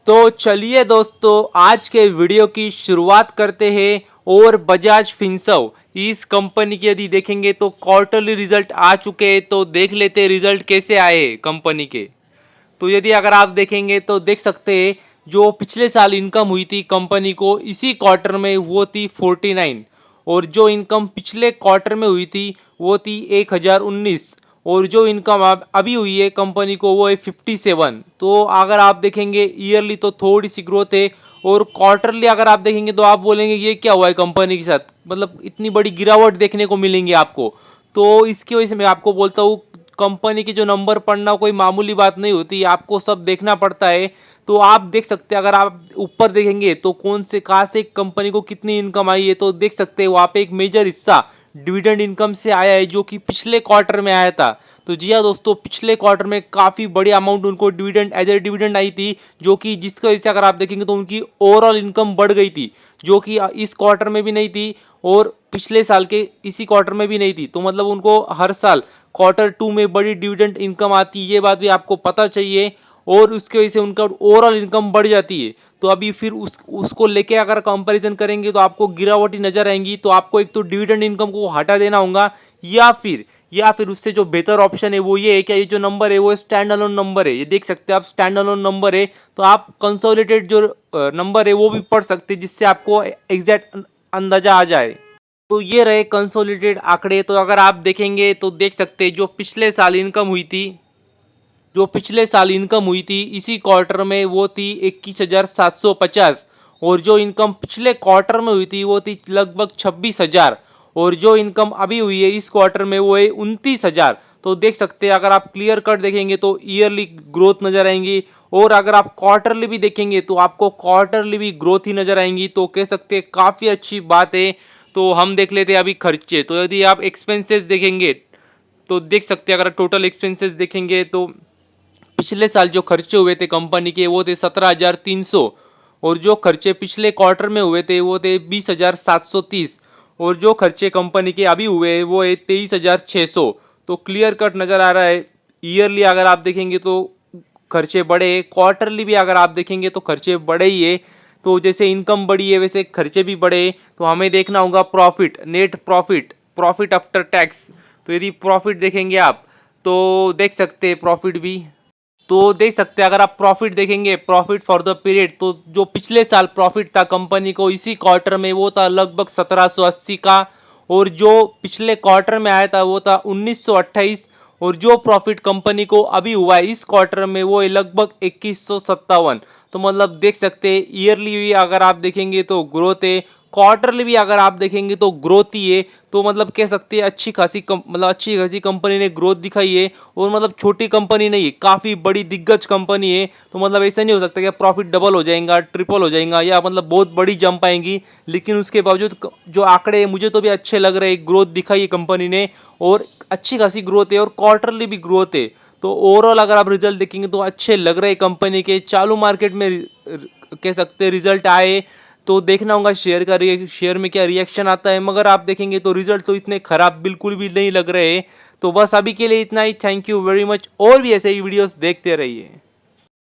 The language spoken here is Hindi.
तो चलिए दोस्तों, आज के वीडियो की शुरुआत करते हैं। और बजाज फिनसर्व इस कंपनी की यदि देखेंगे तो क्वार्टरली रिजल्ट आ चुके हैं। तो देख लेते हैं रिजल्ट कैसे आए कंपनी के। तो यदि अगर आप देखेंगे तो देख सकते हैं जो पिछले साल इनकम हुई थी कंपनी को इसी क्वार्टर में वो थी 49। और जो इनकम पिछले क्वार्टर में हुई थी वो थी 1019। और जो इनकम अभी हुई है कंपनी को वो है 57। तो अगर आप देखेंगे ईयरली तो थोड़ी सी ग्रोथ है। और क्वार्टरली अगर आप देखेंगे तो आप बोलेंगे ये क्या हुआ है कंपनी के साथ, मतलब इतनी बड़ी गिरावट देखने को मिलेंगी आपको। तो इसकी वजह से मैं आपको बोलता हूँ कंपनी के जो नंबर पढ़ना कोई मामूली बात नहीं होती, आपको सब देखना पड़ता है। तो आप देख सकते हैं, अगर आप ऊपर देखेंगे तो कौन से कहाँ से कंपनी को कितनी इनकम आई है तो देख सकते हैं वहाँ पे एक मेजर हिस्सा डिविडेंड इनकम से आया है जो कि पिछले क्वार्टर में आया था। तो जी हाँ दोस्तों, पिछले क्वार्टर में काफ़ी बड़ी अमाउंट उनको डिविडेंड एज ए डिविडेंड आई थी, जो कि जिसकी वजह से अगर आप देखेंगे तो उनकी ओवरऑल इनकम बढ़ गई थी, जो कि इस क्वार्टर में भी नहीं थी और पिछले साल के इसी क्वार्टर में भी नहीं थी। तो मतलब उनको हर साल क्वार्टर टू में बड़ी डिविडेंड इनकम आती है, ये बात भी आपको पता चाहिए। और उसकी वजह से उनका ओवरऑल इनकम बढ़ जाती है। तो अभी फिर उसको लेके अगर कंपैरिजन करेंगे तो आपको गिरावट ही नजर आएंगी। तो आपको एक तो डिविडेंड इनकम को हटा देना होगा, या फिर उससे जो बेहतर ऑप्शन है वो ये है कि ये जो नंबर है वो स्टैंड अलोन नंबर है। ये देख सकते हैं आप, स्टैंड अलोन नंबर है। तो आप कंसोलिडेटेड जो नंबर है वो भी पढ़ सकते हैं, जिससे आपको एग्जैक्ट अंदाजा आ जाए। तो ये रहे कंसोलिडेटेड आंकड़े। तो अगर आप देखेंगे तो देख सकते हैं जो पिछले साल इनकम हुई थी इसी क्वार्टर में वो थी 21,750। और जो इनकम पिछले क्वार्टर में हुई थी वो थी लगभग 26,000। और जो इनकम अभी हुई है इस क्वार्टर में वो है 29,000। तो देख सकते हैं, अगर आप क्लियर कट देखेंगे तो ईयरली ग्रोथ नजर आएंगी। और अगर आप क्वार्टरली भी देखेंगे तो आपको क्वार्टरली भी ग्रोथ ही नजर आएंगी। तो कह सकते हैं काफ़ी अच्छी बात है। तो हम देख लेते हैं अभी खर्चे। तो यदि आप एक्सपेंसेस देखेंगे तो देख सकते हैं, अगर टोटल एक्सपेंसेस देखेंगे तो पिछले साल जो खर्चे हुए थे कंपनी के वो थे 17,300। और जो खर्चे पिछले क्वार्टर में हुए थे वो थे 20,730। और जो खर्चे कंपनी के अभी हुए हैं वो है 23,600। तो क्लियर कट नज़र आ रहा है। ईयरली अगर आप देखेंगे तो खर्चे बढ़े, क्वार्टरली भी अगर आप देखेंगे तो खर्चे बढ़े ही है। तो जैसे इनकम बढ़ी है वैसे खर्चे भी बढ़े। तो हमें देखना होगा profit, net profit, profit after tax. तो यदि प्रॉफिट देखेंगे आप तो देख सकते हैं प्रॉफिट भी। तो देख सकते हैं, अगर आप प्रॉफिट देखेंगे, प्रॉफिट फॉर द पीरियड, तो जो पिछले साल प्रॉफिट था कंपनी को इसी क्वार्टर में वो था लगभग 1780 का। और जो पिछले क्वार्टर में आया था वो था 1928। और जो प्रॉफिट कंपनी को अभी हुआ है इस क्वार्टर में वो है लगभग 2157। तो मतलब देख सकते हैं ईयरली भी अगर आप देखेंगे तो ग्रोथ है, क्वार्टरली भी अगर आप देखेंगे तो ग्रोथ ही है। तो मतलब कह सकते हैं अच्छी खासी कंपनी ने ग्रोथ दिखाई है। और मतलब छोटी कंपनी नहीं है, काफ़ी बड़ी दिग्गज कंपनी है। तो मतलब ऐसा नहीं हो सकता कि प्रॉफिट डबल हो जाएगा, ट्रिपल हो जाएगा, या मतलब बहुत बड़ी जंप आएंगी। लेकिन उसके बावजूद जो आंकड़े हैं मुझे तो भी अच्छे लग रहे हैं, ग्रोथ दिखाई है कंपनी ने। और अच्छी खासी ग्रोथ है और क्वार्टरली भी ग्रोथ है। तो ओवरऑल अगर आप रिजल्ट देखेंगे तो अच्छे लग रहे हैं कंपनी के। चालू मार्केट में कह सकते हैं रिजल्ट आए तो देखना होगा शेयर में क्या रिएक्शन आता है। मगर आप देखेंगे तो रिजल्ट तो इतने खराब बिल्कुल भी नहीं लग रहे। तो बस अभी के लिए इतना ही। Thank you very much. और भी ऐसे ही वीडियोस देखते रहिए।